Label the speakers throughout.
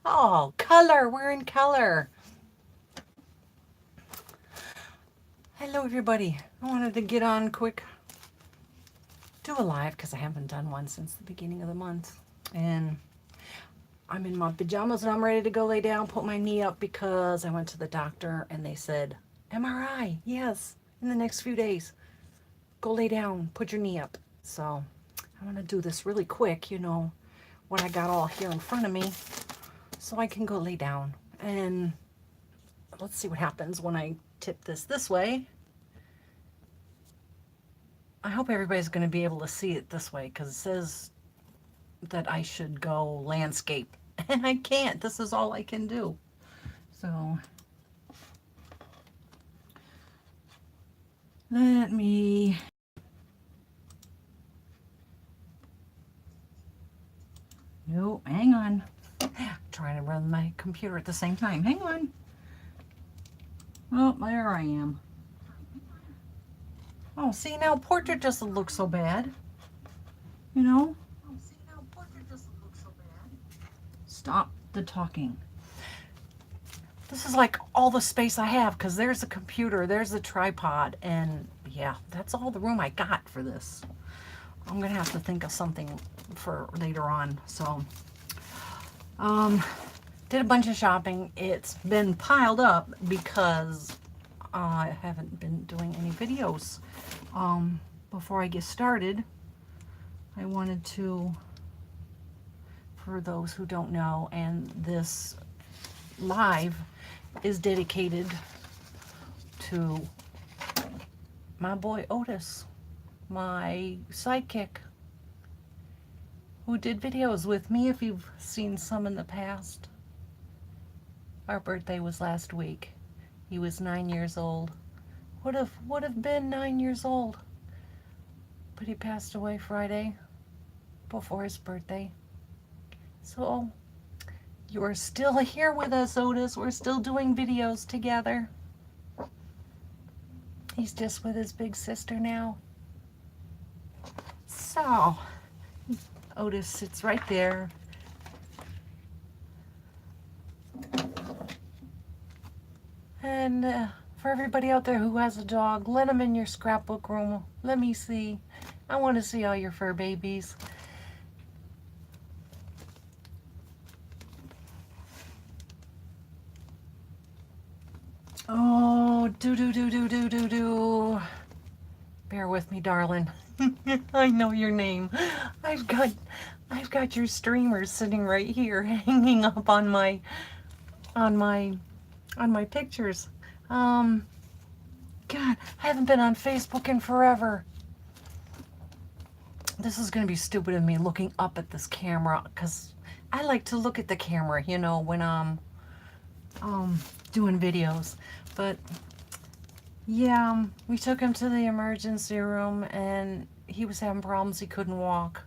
Speaker 1: Oh, color. We're in color. Hello, everybody. I wanted to get on quick, do a live because I haven't done one since the beginning of the month. And I'm in my pajamas and I'm ready to go lay down, put my knee up because I went to the doctor and they said, MRI, yes, in the next few days. Go lay down, put your knee up. So I'm going to do this really quick, what I got all here in front of me so I can go lay down. And let's see what happens when I tip this way. I hope everybody's going to be able to see it this way because it says that I should go landscape. And I can't. This is all I can do. So let me... No, hang on. I'm trying to run my computer at the same time. Hang on. Oh, there I am. Oh, see, now portrait doesn't look so bad. Oh, see, now portrait doesn't look so bad. Stop the talking. This is like all the space I have because there's a computer, there's a tripod, and yeah, that's all the room I got for this. I'm going to have to think of something for later on. So, did a bunch of shopping. It's been piled up because I haven't been doing any videos. Before I get started, I wanted to, for those who don't know, and this live is dedicated to my boy Otis, my sidekick, who did videos with me if you've seen some in the past. Our birthday was last week. He was 9 years old. Would have been 9 years old. But he passed away Friday before his birthday. So you're still here with us, Otis. We're still doing videos together. He's just with his big sister now. So, Otis sits right there. And for everybody out there who has a dog, let him in your scrapbook room. Let me see. I want to see all your fur babies. Oh, do. Bear with me, darling. I know your name. I've got your streamers sitting right here, hanging up on my pictures. God, I haven't been on Facebook in forever. This is gonna be stupid of me looking up at this camera because I like to look at the camera, when I'm doing videos. But yeah, we took him to the emergency room and he was having problems. He couldn't walk.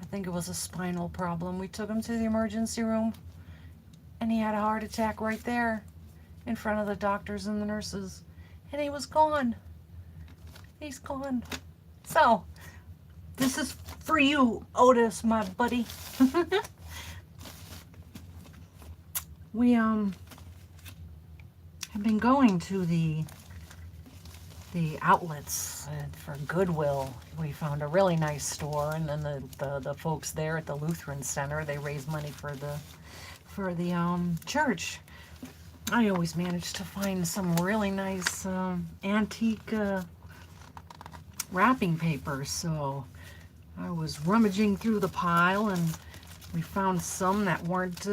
Speaker 1: I think it was a spinal problem. We took him to the emergency room and he had a heart attack right there in front of the doctors and the nurses. And he was gone. He's gone. So, this is for you, Otis, my buddy. We have been going to the outlets for Goodwill. We found a really nice store, and then the folks there at the Lutheran Center, they raise money for the church. I always manage to find some really nice antique wrapping paper, so I was rummaging through the pile and we found some that weren't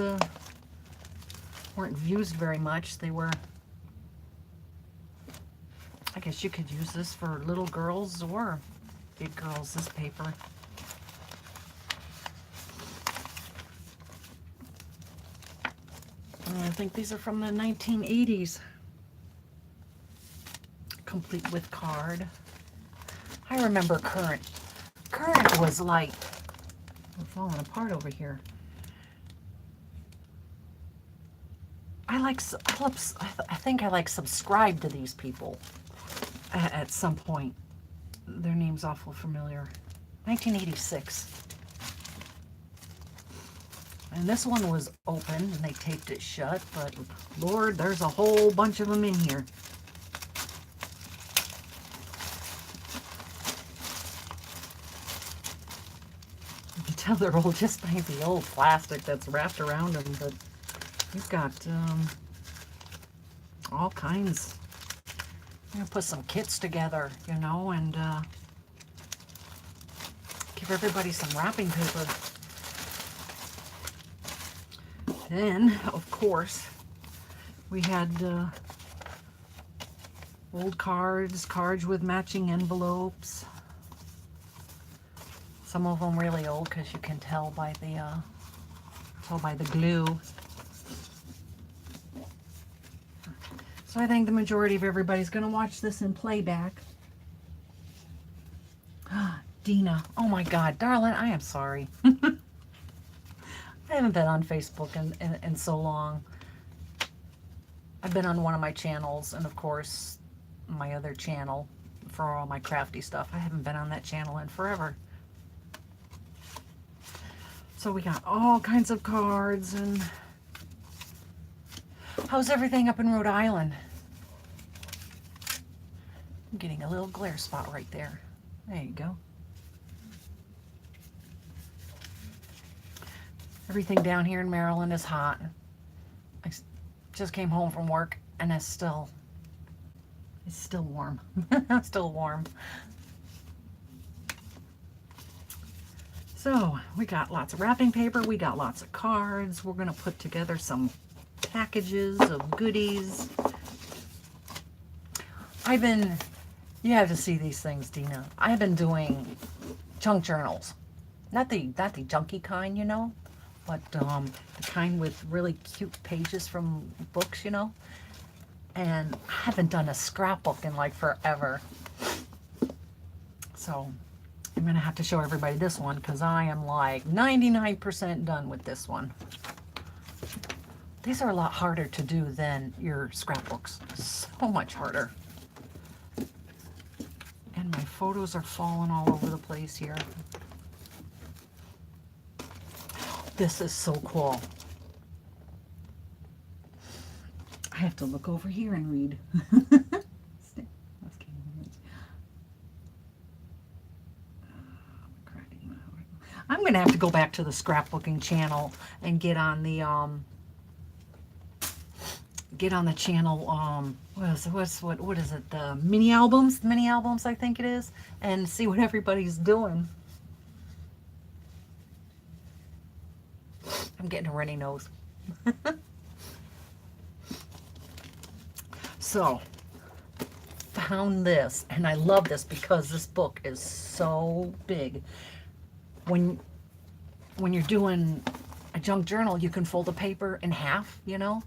Speaker 1: used very much. They were, I guess you could use this for little girls or big girls, this paper. I think these are from the 1980s. Complete with card. I remember Current. Current was like, we're falling apart over here. I think I subscribed to these people at some point. Their name's awful familiar. 1986. And this one was open and they taped it shut, but Lord, there's a whole bunch of them in here. You can tell they're old just by the old plastic that's wrapped around them, but you've got all kinds. I'm gonna put some kits together, you know, and give everybody some wrapping paper. Then, of course, we had old cards with matching envelopes. Some of them really old because you can tell by the glue. So I think the majority of everybody's going to watch this in playback. Dina, oh my God, darling, I am sorry. I haven't been on Facebook in so long. I've been on one of my channels, and of course, my other channel for all my crafty stuff. I haven't been on that channel in forever. So we got all kinds of cards. And how's everything up in Rhode Island? I'm getting a little glare spot right there. There you go. Everything down here in Maryland is hot. I just came home from work and it's still warm. Still warm. So we got lots of wrapping paper. We got lots of cards. We're going to put together some packages of goodies. You have to see these things, Dina. I've been doing junk journals. Not the junky kind, you know, but the kind with really cute pages from books, you know. And I haven't done a scrapbook in like forever. So I'm going to have to show everybody this one because I am like 99% done with this one. These are a lot harder to do than your scrapbooks. So much harder. And my photos are falling all over the place here. This is so cool. I have to look over here and read. I'm going to have to go back to the scrapbooking channel and get on the channel, what is it, the mini albums, I think it is, and see what everybody's doing. I'm getting a runny nose. So, found this, and I love this because this book is so big. When you're doing a junk journal, you can fold the paper in half, you know,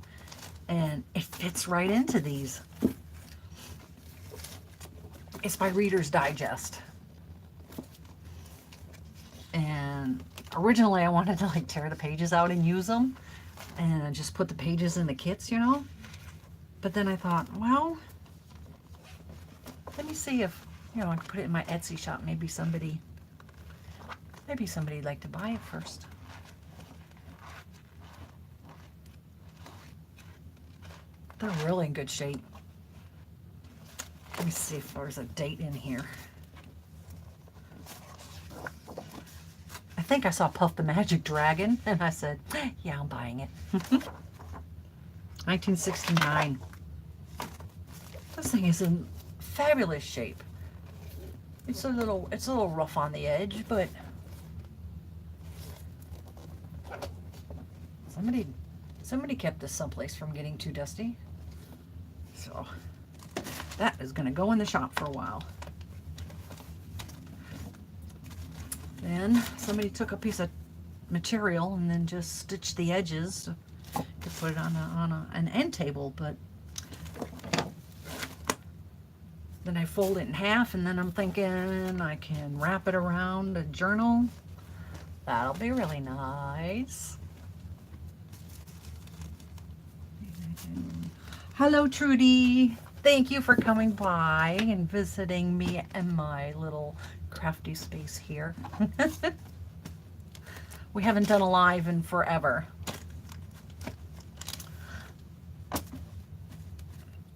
Speaker 1: and it fits right into these. It's by Reader's Digest. And originally I wanted to like tear the pages out and use them and just put the pages in the kits, you know. But then I thought, well, let me see if, you know, I can put it in my Etsy shop. Maybe somebody'd like to buy it first. They're really in good shape. Let me see if there's a date in here. I think I saw Puff the Magic Dragon, and I said, yeah, I'm buying it. 1969. This thing is in fabulous shape. It's a little rough on the edge, but somebody kept this someplace from getting too dusty. So that is going to go in the shop for a while. Then somebody took a piece of material and then just stitched the edges to put it on an end table, but then I fold it in half, and then I'm thinking I can wrap it around a journal. That'll be really nice. Hello, Trudy. Thank you for coming by and visiting me in my little crafty space here. We haven't done a live in forever.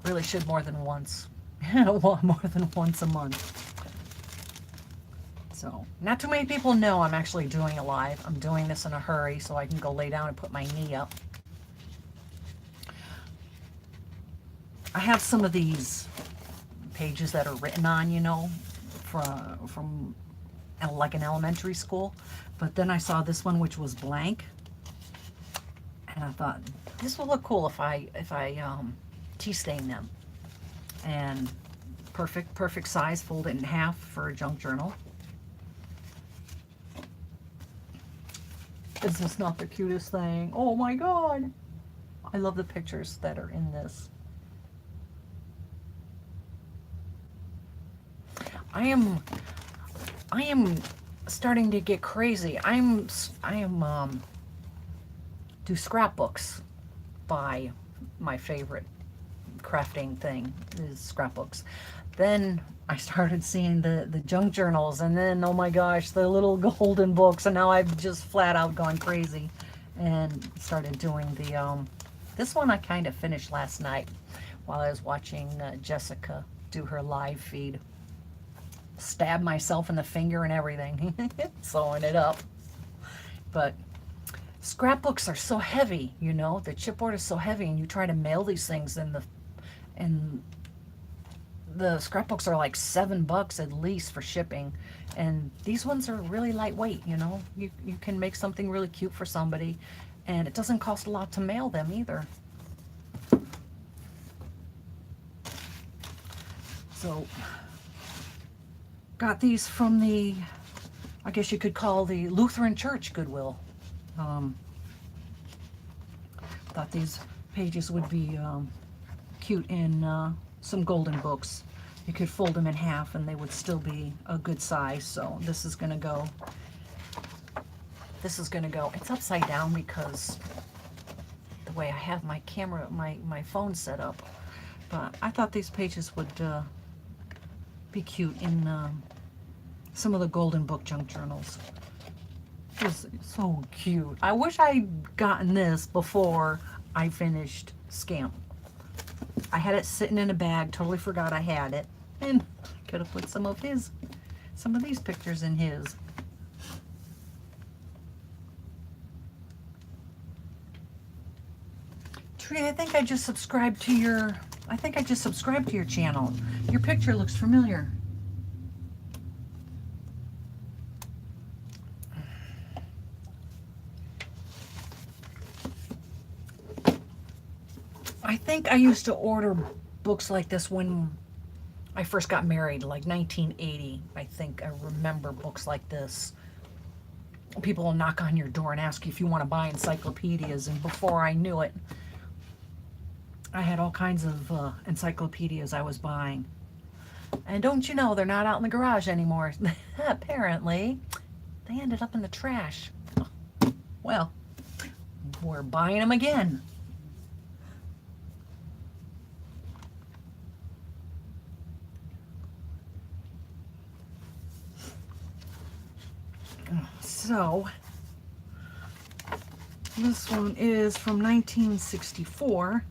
Speaker 1: Really should more than once. More than once a month. So, not too many people know I'm actually doing a live. I'm doing this in a hurry so I can go lay down and put my knee up. I have some of these pages that are written on, you know, from like an elementary school. But then I saw this one which was blank. And I thought, this will look cool if I tea stain them. And perfect size, fold it in half for a junk journal. Is this not the cutest thing? Oh my god! I love the pictures that are in this. I am starting to get crazy. I am do scrapbooks by my favorite crafting thing is scrapbooks. Then I started seeing the junk journals, and then, oh my gosh, the little golden books, and now I've just flat out gone crazy and started doing the, this one I kind of finished last night while I was watching Jessica do her live feed. Stabbed myself in the finger and everything, sewing it up. But scrapbooks are so heavy, you know, the chipboard is so heavy, and you try to mail these things, and the scrapbooks are like $7 at least for shipping, and these ones are really lightweight, you know. You can make something really cute for somebody, and it doesn't cost a lot to mail them either. So got these from the, I guess you could call the Lutheran Church Goodwill. Thought these pages would be cute in some golden books. You could fold them in half and they would still be a good size. So this is gonna go, it's upside down because the way I have my camera, my phone set up. But I thought these pages would be cute in some of the golden book junk journals. It's so cute. I wish I'd gotten this before I finished Scamp. I had it sitting in a bag, totally forgot I had it, and could have put some of these pictures in his. Trudy, I think I just subscribed to your channel. Your picture looks familiar. I think I used to order books like this when I first got married, like 1980. I think I remember books like this. People will knock on your door and ask you if you want to buy encyclopedias, and before I knew it, I had all kinds of encyclopedias I was buying. And don't you know, they're not out in the garage anymore. Apparently, they ended up in the trash. Well, we're buying them again. So, this one is from 1964.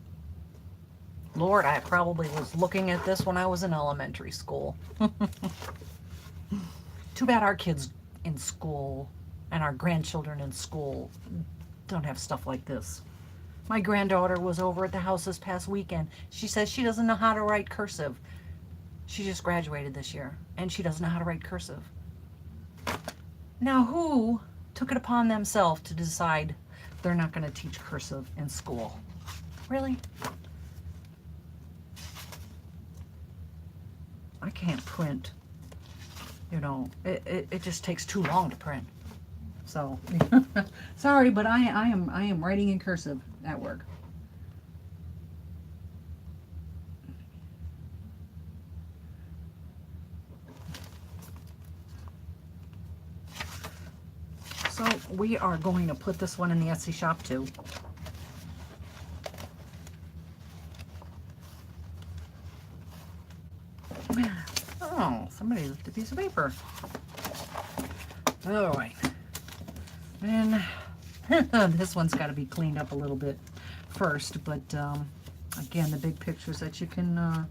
Speaker 1: Lord, I probably was looking at this when I was in elementary school. Too bad our kids in school and our grandchildren in school don't have stuff like this. My granddaughter was over at the house this past weekend. She says she doesn't know how to write cursive. She just graduated this year, and she doesn't know how to write cursive. Now, who took it upon themselves to decide they're not going to teach cursive in school? Really? I can't print. You know, it just takes too long to print. So, sorry, but I am writing in cursive at work. So we are going to put this one in the Etsy shop too. Oh, somebody left a piece of paper. All right. And this one's got to be cleaned up a little bit first, but again, the big pictures that you can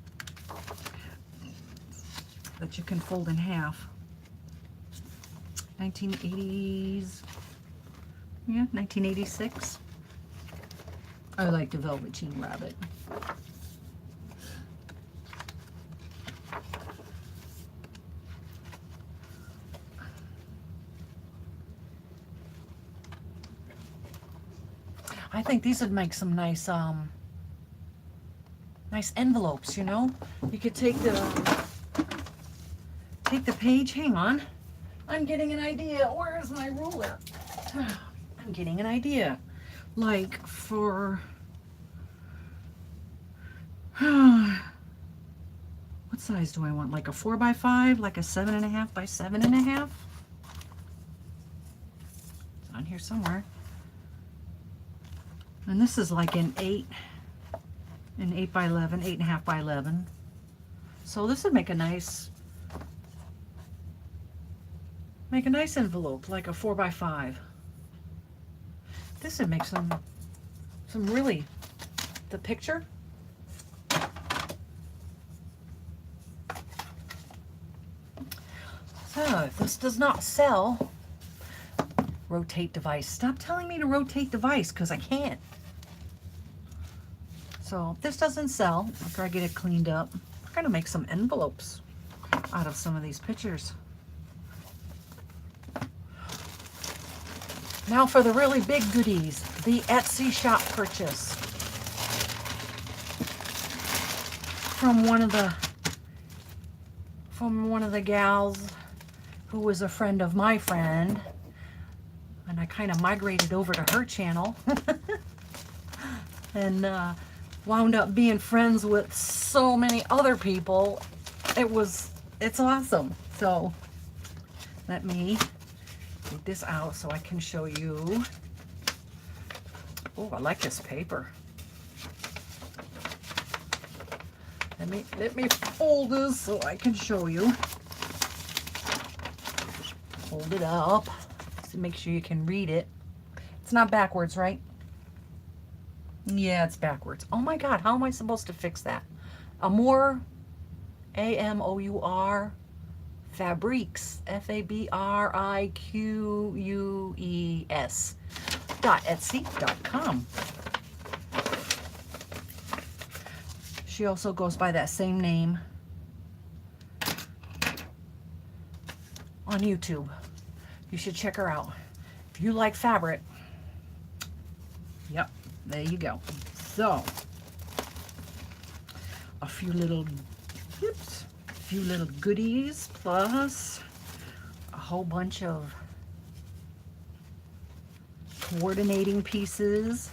Speaker 1: fold in half. 1980s, yeah, 1986. I like the Velveteen Rabbit. I think these would make some nice nice envelopes, you know? You could take the page. Hang on. I'm getting an idea. Where is my ruler? I'm getting an idea. Like for what size do I want? Like a 4x5, like a 7.5 by 7.5? It's on here somewhere. And this is like an 8 by 11, 8.5 by 11. So this would make a nice envelope, like a 4x5. This would make some really, the picture. So if this does not sell, rotate device. Stop telling me to rotate device, because I can't. So if this doesn't sell, after I get it cleaned up, we're gonna make some envelopes out of some of these pictures. Now for the really big goodies, the Etsy shop purchase from one of the gals who was a friend of my friend, and I kind of migrated over to her channel and wound up being friends with so many other people. It's awesome. So let me take this out so I can show you. Oh, I like this paper. Let me fold this so I can show you. Hold it up to make sure you can read it. It's not backwards, right? Yeah, it's backwards. Oh my God, how am I supposed to fix that? Amour, A-M-O-U-R, Fabriques, F-A-B-R-I-Q-U-E-S .etsy.com. She also goes by that same name on YouTube. You should check her out. If you like fabric, yep, there you go. So, a few little goodies, plus a whole bunch of coordinating pieces.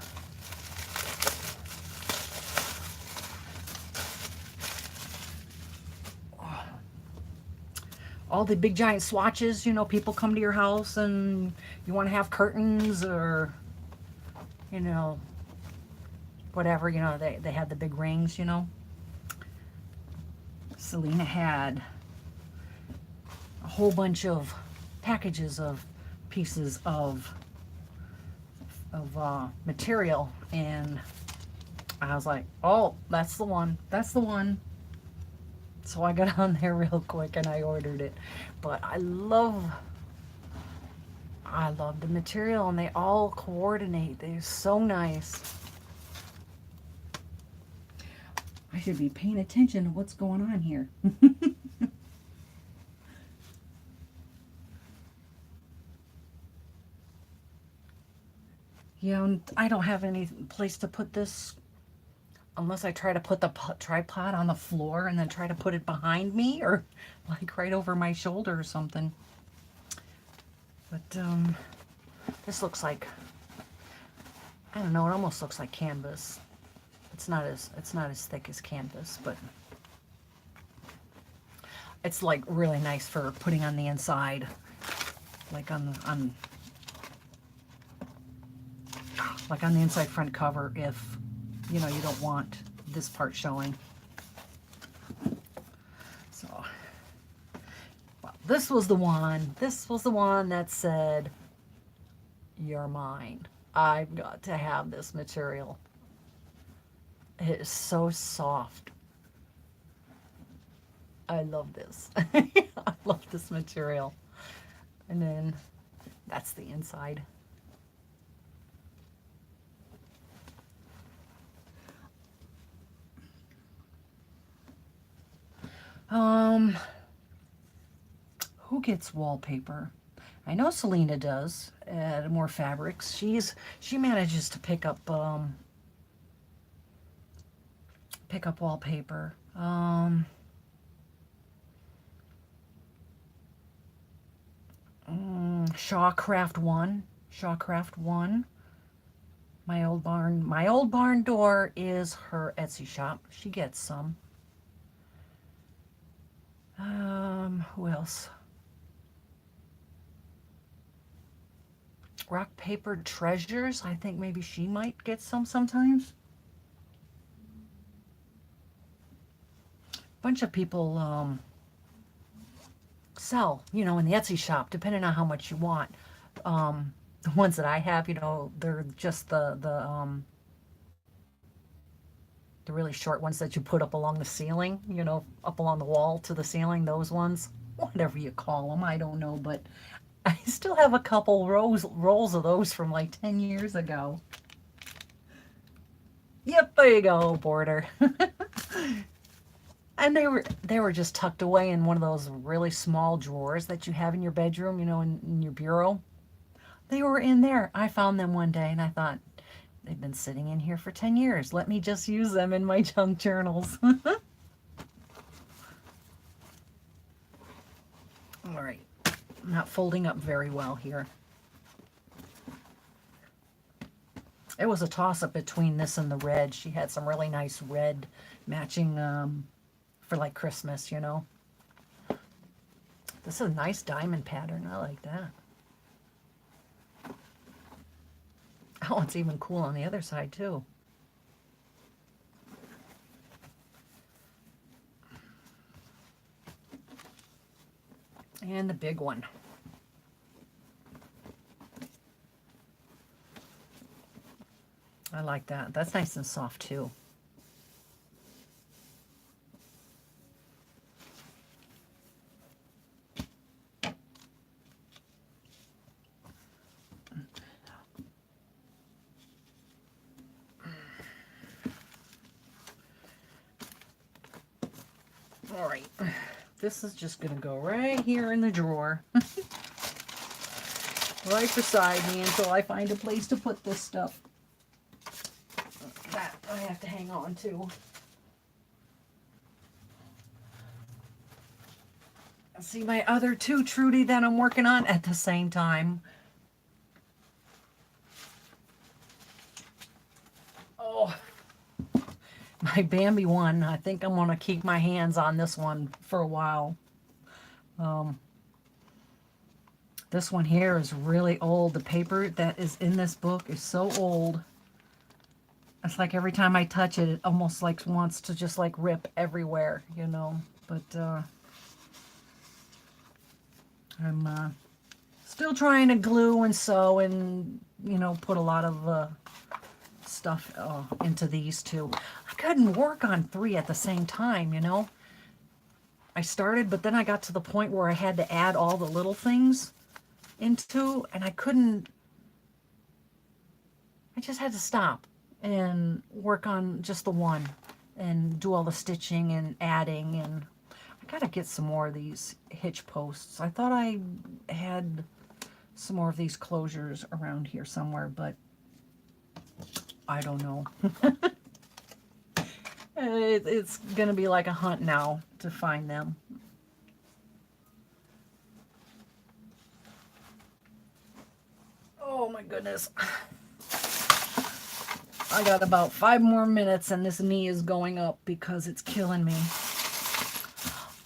Speaker 1: All the big giant swatches, you know, people come to your house and you want to have curtains or, you know, whatever, you know, they had the big rings, you know. Selena had a whole bunch of packages of pieces of material, and I was like, oh, that's the one, that's the one. So I got on there real quick and I ordered it. But I love the material, and they all coordinate. They're so nice. I should be paying attention to what's going on here. Yeah, and I don't have any place to put this unless I try to put the tripod on the floor and then try to put it behind me, or like right over my shoulder or something. But this looks like, I don't know, it almost looks like canvas. It's not as thick as canvas, but it's like really nice for putting on the inside, like on the inside front cover, if you know you don't want this part showing. So, well, this was the one that said you're mine. I've got to have this material. It is so soft. I love this. I love this material. And then that's the inside. Who gets wallpaper? I know Selena does at More Fabrics. She manages to pick up wallpaper. Shawcraft One. My old barn door is her Etsy shop. She gets some. Who else? Rock Paper Treasures. I think maybe she might get some sometimes. Bunch of people sell, in the Etsy shop, depending on how much you want. The ones that I have, they're just the really short ones that you put up along the ceiling, up along the wall to the ceiling, those ones, whatever you call them, I don't know, but I still have a couple rolls of those from like 10 years ago. Yep, there you go, border. And they were just tucked away in one of those really small drawers that you have in your bedroom, in your bureau. They were in there. I found them one day and I thought, they've been sitting in here for 10 years. Let me just use them in my junk journals. All right. I'm not folding up very well here. It was a toss-up between this and the red. She had some really nice red matching for like Christmas, This is a nice diamond pattern. I like that. Oh, it's even cool on the other side, too. And the big one. I like that. That's nice and soft, too. All right, this is just going to go right here in the drawer. Right beside me until I find a place to put this stuff. That I have to hang on to. See my other two Trudy that I'm working on at the same time. Oh, my Bambi one, I think I'm going to keep my hands on this one for a while. This one here is really old. The paper that is in this book is so old. It's like every time I touch it, it almost like wants to just like rip everywhere, But I'm still trying to glue and sew and, put a lot of stuff into these two. I couldn't work on 3 at the same time, I started, but then I got to the point where I had to add all the little things into, and I just had to stop and work on just the one and do all the stitching and adding. And I gotta get some more of these hitch posts. I thought I had some more of these closures around here somewhere, but I don't know. It's gonna be like a hunt now to find them. Oh my goodness. I got about 5 more minutes and this knee is going up because it's killing me.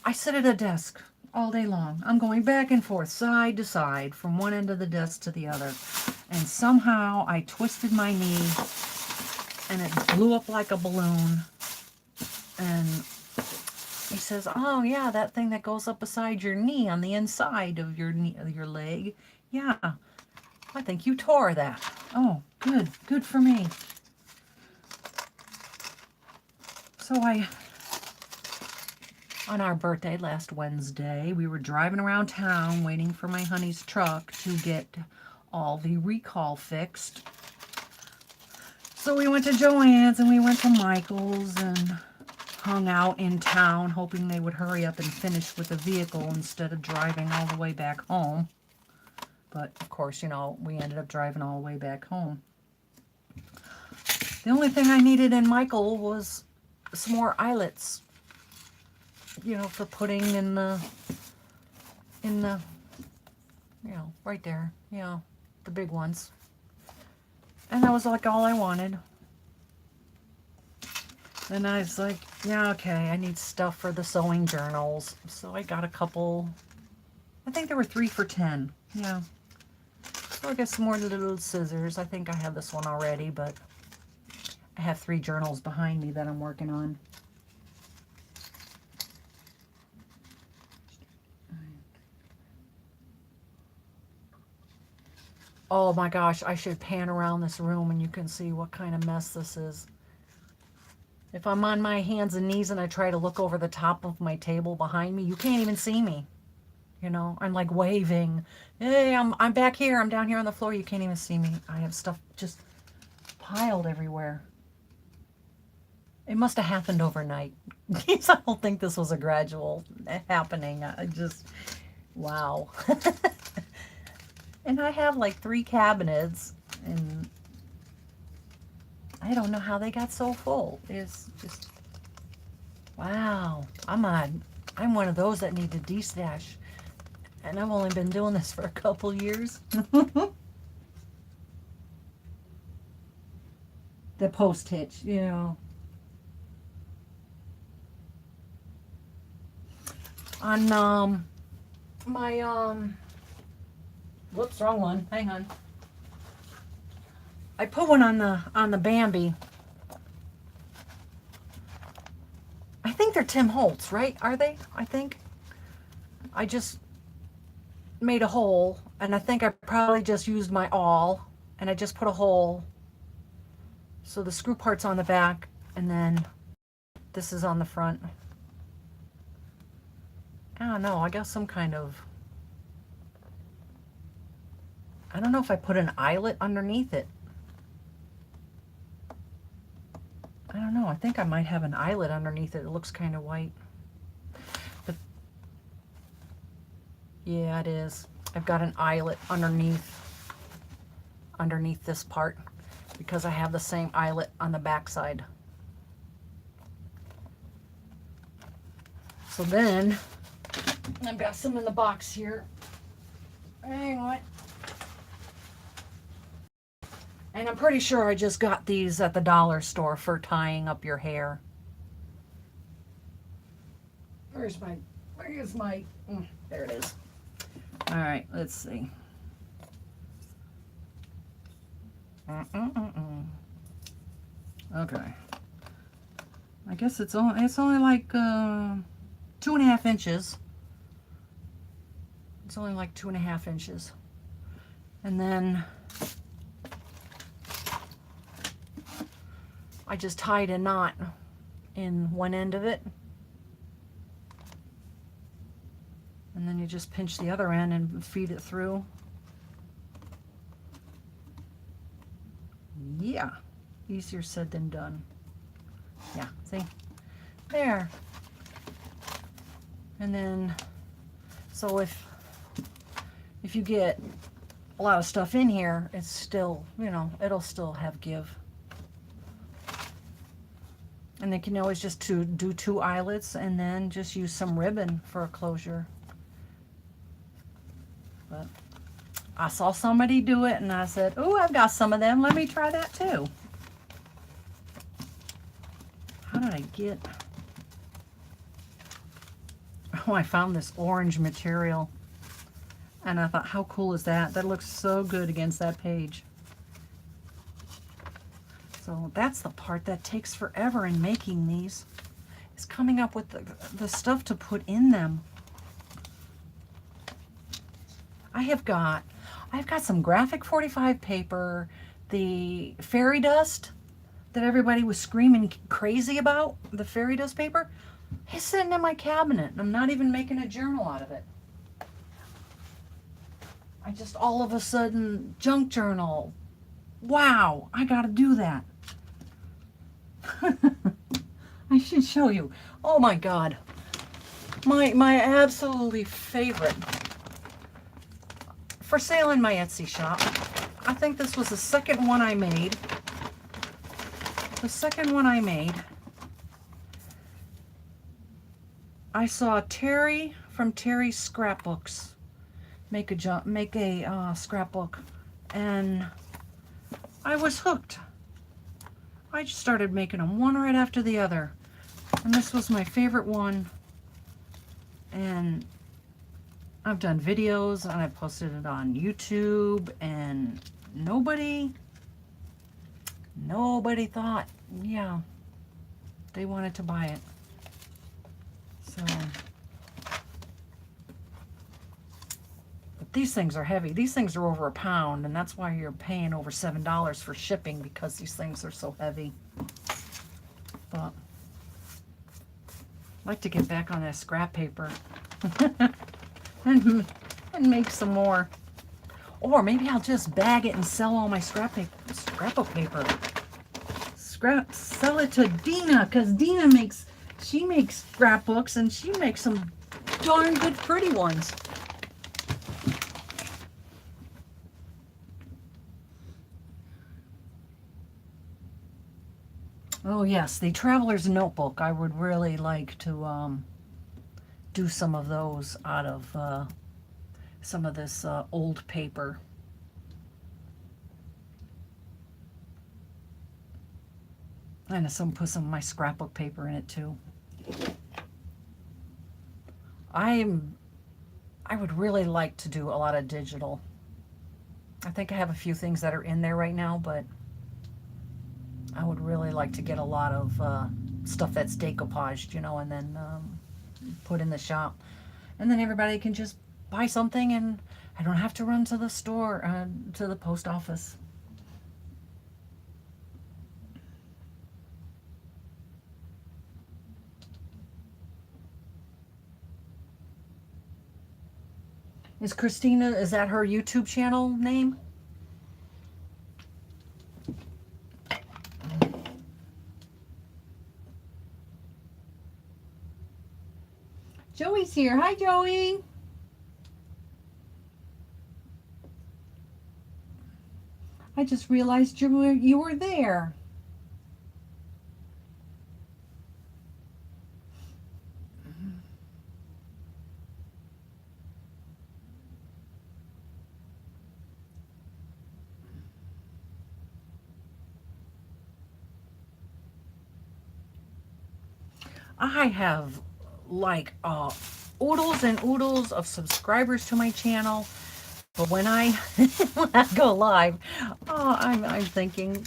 Speaker 1: I sit at a desk all day long. I'm going back and forth, side to side, from one end of the desk to the other. And somehow I twisted my knee and it blew up like a balloon. And he says, oh yeah, that thing that goes up beside your knee on the inside of your knee, of your leg. Yeah. I think you tore that. Oh, good. Good for me. So on our birthday last Wednesday, we were driving around town waiting for my honey's truck to get all the recall fixed. So we went to Joann's and we went to Michael's and hung out in town, hoping they would hurry up and finish with the vehicle instead of driving all the way back home. But, of course, you know, we ended up driving all the way back home. The only thing I needed in Michael was some more eyelets, you know, for putting in the, you know, right there, you know, the big ones. And that was like all I wanted. And I was like, yeah, okay, I need stuff for the sewing journals. So I got a couple, I think there were 3 for $10. Yeah. So I got some more little scissors. I think I have this one already, but I have 3 journals behind me that I'm working on. Oh my gosh, I should pan around this room and you can see what kind of mess this is. If I'm on my hands and knees and I try to look over the top of my table behind me, you can't even see me. You know, I'm like waving. Hey, I'm back here. I'm down here on the floor. You can't even see me. I have stuff just piled everywhere. It must have happened overnight. I don't think this was a gradual happening. I just, wow. And I have like 3 cabinets, and I don't know how they got so full. It's just, wow. I'm one of those that need to de-stash. And I've only been doing this for a couple years. The post hitch, you know. On my whoops, wrong one. Hang on. I put one on the Bambi. I think they're Tim Holtz, right? Are they? I think. I just made a hole, and I think I probably just used my awl, and I just put a hole. So the screw part's on the back, and then this is on the front. I don't know. I got some kind of, I don't know if I put an eyelet underneath it. I don't know. I think I might have an eyelet underneath it. It looks kind of white. But yeah, it is. I've got an eyelet underneath this part because I have the same eyelet on the back side. So then I've got some in the box here. Hang on. And I'm pretty sure I just got these at the dollar store for tying up your hair. Where is my, there it is. All right, let's see. Okay. I guess it's only like 2.5 inches. It's only like 2.5 inches. And then I just tied a knot in one end of it. And then you just pinch the other end and feed it through. Yeah, easier said than done. Yeah, see? There. And then, so if you get a lot of stuff in here, it's still, you know, it'll still have give. And they can always just do 2 eyelets and then just use some ribbon for a closure. But I saw somebody do it and I said, oh, I've got some of them. Let me try that too. How did I get? Oh, I found this orange material. And I thought, how cool is that? That looks so good against that page. So that's the part that takes forever in making these, is coming up with the stuff to put in them. I have got, I've got some graphic 45 paper, the fairy dust that everybody was screaming crazy about, the fairy dust paper, is sitting in my cabinet. I'm not even making a journal out of it. I just all of a sudden, junk journal. Wow, I gotta do that. I should show you. Oh my God. My absolutely favorite. For sale in my Etsy shop. I think this was the second one I made. The second one I made. I saw Terry from Terry's Scrapbooks make a scrapbook, and I was hooked. I just started making them one right after the other, and this was my favorite one. And I've done videos and I posted it on YouTube, and nobody thought, yeah, they wanted to buy it. So, but these things are heavy. These things are over £1, and that's why you're paying over $7 for shipping, because these things are so heavy. But I'd like to get back on that scrap paper and make some more. Or maybe I'll just bag it and sell all my scrapbook paper. Sell it to Dina, because Dina makes scrapbooks, and she makes some darn good pretty ones. Oh yes, the Traveler's Notebook. I would really like to do some of those out of some of this old paper. And put some of my scrapbook paper in it too. I would really like to do a lot of digital. I think I have a few things that are in there right now, but I would really like to get a lot of stuff that's decoupaged, you know, and then put in the shop. And then everybody can just buy something, and I don't have to run to the store, to the post office. Is Christina, is that her YouTube channel name? Joey's here. Hi, Joey. I just realized you were there. I have like oodles and oodles of subscribers to my channel, but when I when I go live, I'm thinking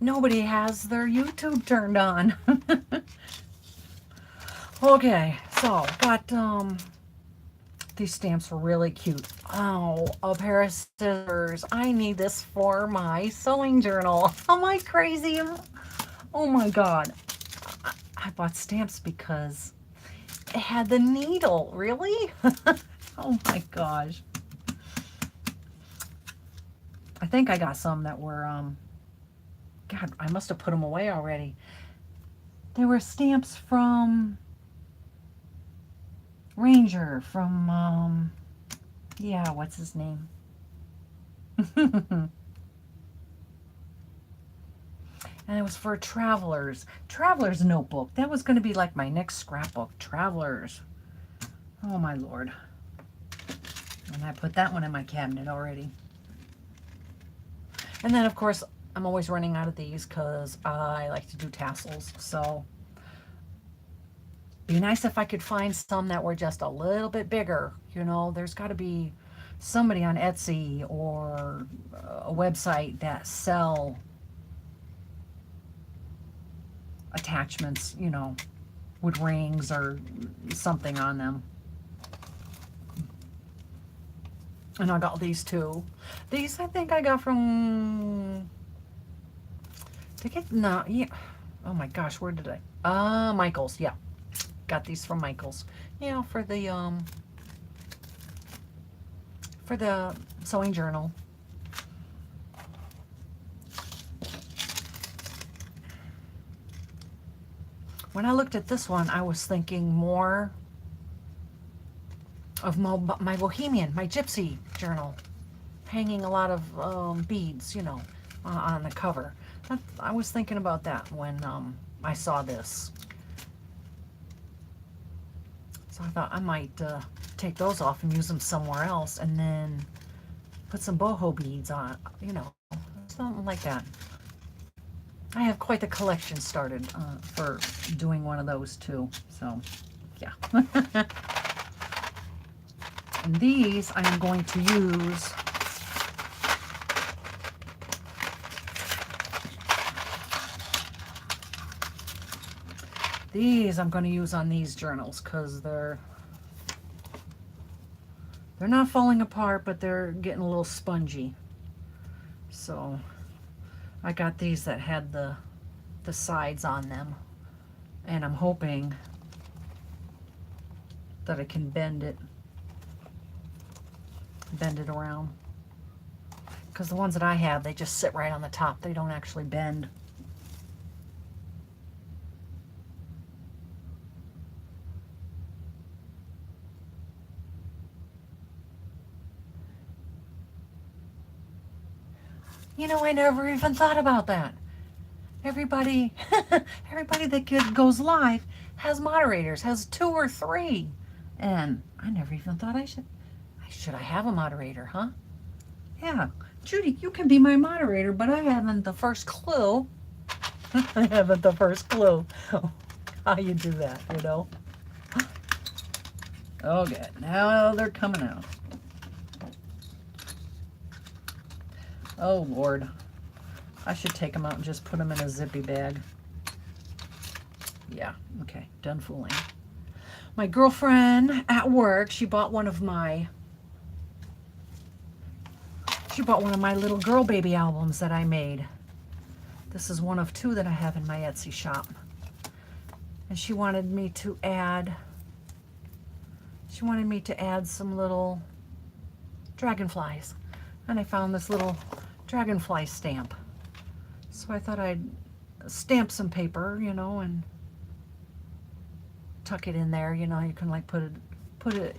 Speaker 1: nobody has their YouTube turned on. Okay, so got these stamps were really cute. Oh, a pair of scissors. I need this for my sewing journal. Am I crazy? Oh my God. I bought stamps because it had the needle. Really? Oh my gosh. I think I got some that were, God, I must have put them away already. They were stamps from Ranger, from, yeah, what's his name? And it was for Traveler's Notebook. That was going to be like my next scrapbook, Travelers. Oh my Lord. And I put that one in my cabinet already. And then of course, I'm always running out of these because I like to do tassels. So be nice if I could find some that were just a little bit bigger. You know, there's got to be somebody on Etsy or a website that sell attachments, you know, with rings or something on them. And I got these too. These I think I got from, no, yeah. Oh my gosh, where did I? Michael's, yeah. Got these from Michael's. Yeah, for the sewing journal. When I looked at this one, I was thinking more of my Bohemian, my Gypsy journal, hanging a lot of beads, you know, on the cover. I was thinking about that when I saw this. So I thought I might take those off and use them somewhere else, and then put some boho beads on, you know, something like that. I have quite the collection started for doing one of those too. So, yeah. And these I am going to use on these journals because they're not falling apart, but they're getting a little spongy. So I got these that had the sides on them, and I'm hoping that I can bend it around, because the ones that I have, they just sit right on the top. They don't actually bend. You know, I never even thought about that. Everybody that goes live has moderators, has 2 or 3. And I never even thought should I have a moderator, huh? Yeah. Judy, you can be my moderator, but I haven't the first clue. I haven't the first clue how you do that, you know? Okay, now they're coming out. Oh, Lord. I should take them out and just put them in a zippy bag. Yeah, okay, done fooling. My girlfriend at work, she bought one of my little girl baby albums that I made. This is one of 2 that I have in my Etsy shop. And she wanted me to add some little dragonflies. And I found this little dragonfly stamp. So I thought I'd stamp some paper, you know, and tuck it in there. You know, you can like put it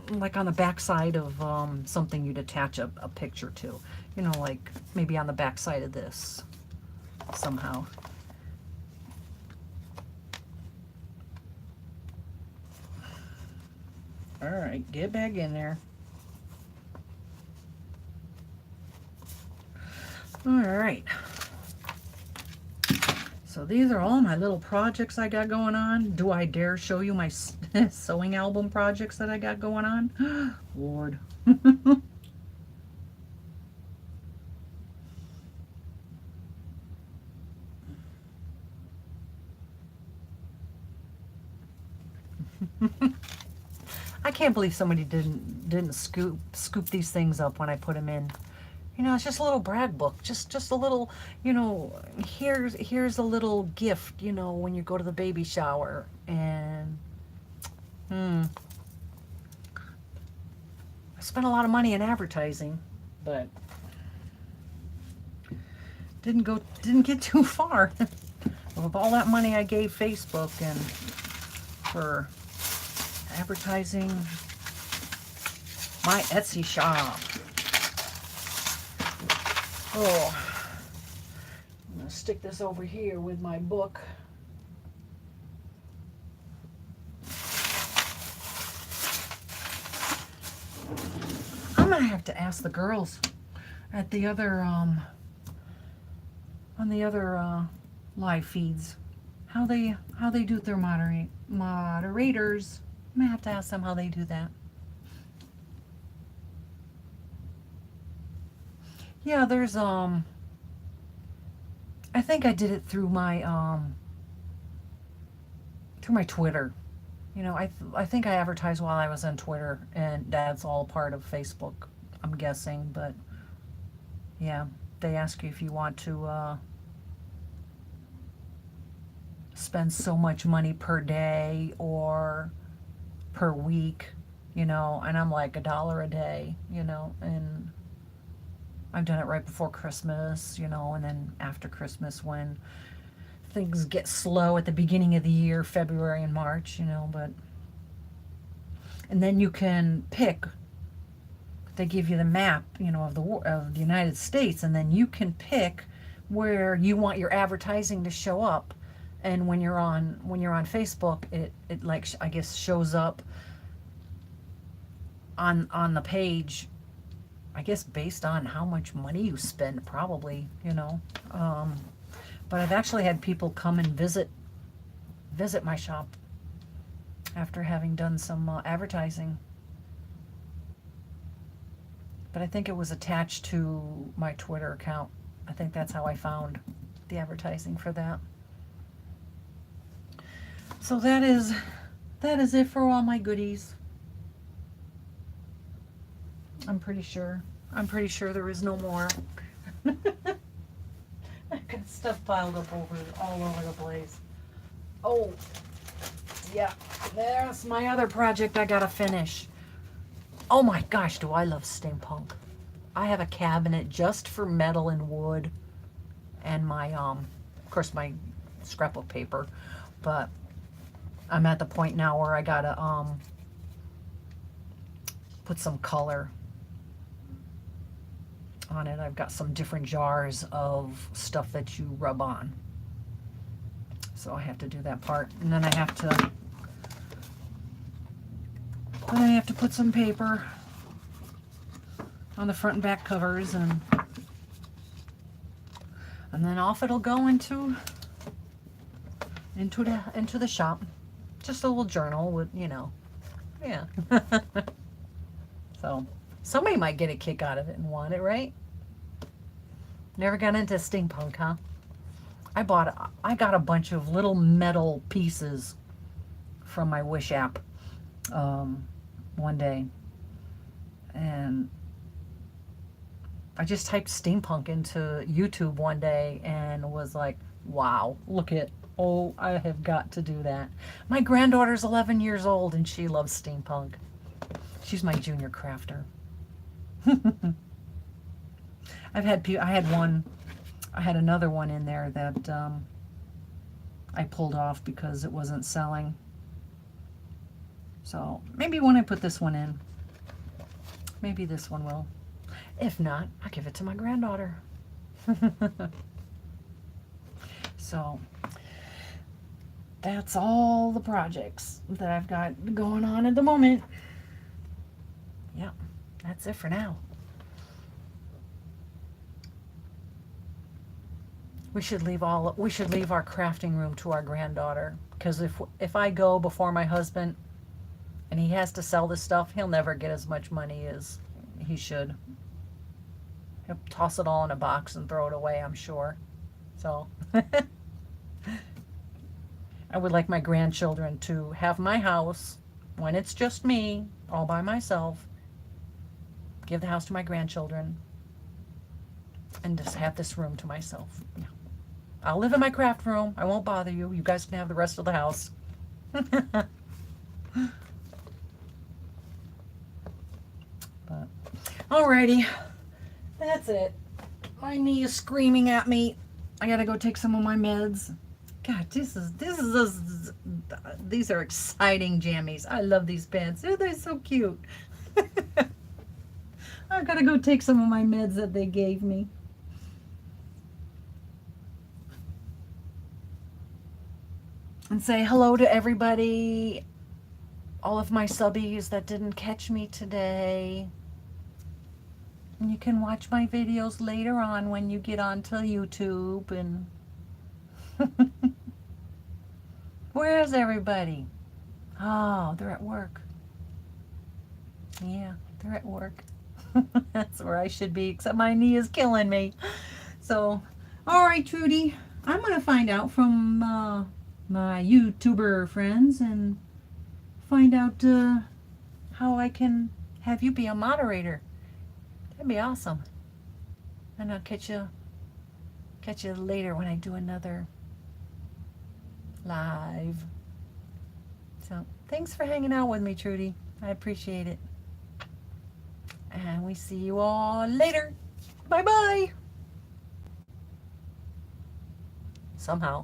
Speaker 1: like on the back side of something you'd attach a picture to. You know, like maybe on the back side of this somehow. All right, get back in there. All right. So these are all my little projects I got going on. Do I dare show you my sewing album projects that I got going on? Lord. I can't believe somebody didn't scoop these things up when I put them in. You know, it's just a little brag book, just a little, you know, here's a little gift, you know, when you go to the baby shower. And I spent a lot of money in advertising, but didn't get too far. With all that money I gave Facebook and for advertising my Etsy shop. Oh, I'm going to stick this over here with my book. I'm going to have to ask the girls at the other, on the other live feeds how they do their moderators. I'm going to have to ask them how they do that. Yeah, there's I think I did it through my Twitter. You know, I think I advertised while I was on Twitter, and that's all part of Facebook, I'm guessing. But yeah, they ask you if you want to spend so much money per day or per week, you know, and I'm like $1 a day, you know, and I've done it right before Christmas, you know, and then after Christmas when things get slow at the beginning of the year, February and March, you know, but and then you can pick, they give you the map, you know, of the United States, and then you can pick where you want your advertising to show up. And when you're on Facebook, it like I guess shows up on the page, I guess based on how much money you spend, probably, you know. But I've actually had people come and visit my shop after having done some advertising. But I think it was attached to my Twitter account. I think that's how I found the advertising for that. So that is it for all my goodies. I'm pretty sure there is no more. I've got stuff piled up all over the place. Oh, yeah, there's my other project I gotta finish. Oh my gosh, do I love steampunk. I have a cabinet just for metal and wood and my, of course, my scrapbook paper. But I'm at the point now where I gotta put some color on it. I've got some different jars of stuff that you rub on. So I have to do that part. And then I have to put some paper on the front and back covers, and then off it'll go into the shop. Just a little journal with, you know, yeah. So somebody might get a kick out of it and want it, right? Never got into steampunk, huh? I got a bunch of little metal pieces from my Wish app one day, and I just typed steampunk into YouTube one day and was like, wow, look at, oh, I have got to do that. My granddaughter's 11 years old and she loves steampunk. She's my junior crafter. I had another one in there that I pulled off because it wasn't selling. So maybe when I put this one in, maybe this one will. If not, I'll give it to my granddaughter. So that's all the projects that I've got going on at the moment. Yep, that's it for now. We should leave our crafting room to our granddaughter, because if I go before my husband and he has to sell this stuff, he'll never get as much money as he should. He'll toss it all in a box and throw it away, I'm sure. So I would like my grandchildren to have my house when it's just me, all by myself. Give the house to my grandchildren and just have this room to myself. Yeah. I'll live in my craft room. I won't bother you. You guys can have the rest of the house. But alrighty, that's it. My knee is screaming at me. I gotta go take some of my meds. God, these are exciting jammies. I love these pants. Oh, they're so cute. I've got to go take some of my meds that they gave me. And say hello to everybody, all of my subbies that didn't catch me today. And you can watch my videos later on when you get onto YouTube. And where's everybody? Oh, they're at work. Yeah, they're at work. That's where I should be, except my knee is killing me. So, all right, Trudy, I'm going to find out from my YouTuber friends and find out how I can have you be a moderator. That'd be awesome. And I'll catch you later when I do another live. So thanks for hanging out with me, Trudy. I appreciate it. And we see you all later. Bye-bye. Somehow.